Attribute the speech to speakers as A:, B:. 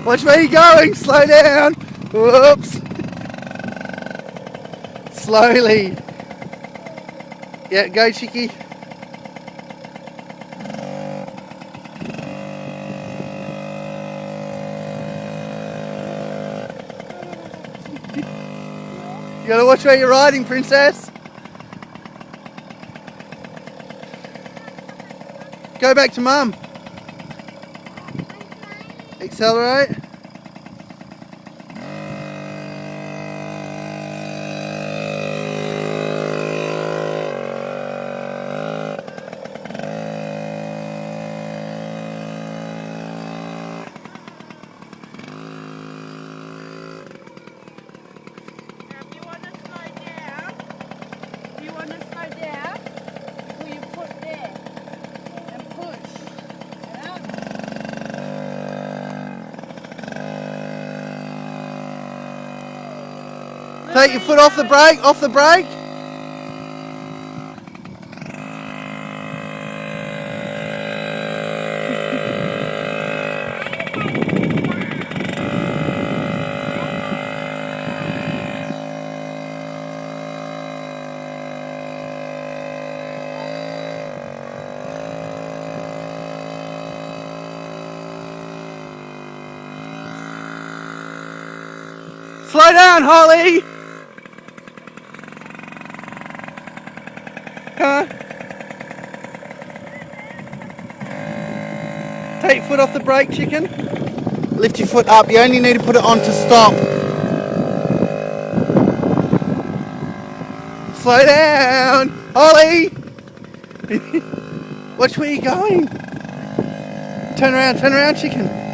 A: Watch where you're going. Slow down. Whoops. Slowly. Yeah, go, chickie. You gotta watch where you're riding, princess. Go back to mum. Accelerate. Take your foot off the brake, off the brake. Slow down, Holly. Come on. Take your foot off the brake, chicken. Lift your foot up. You only need to put it on to stop. Slow down. Holly! Watch where you're going. Turn around, chicken.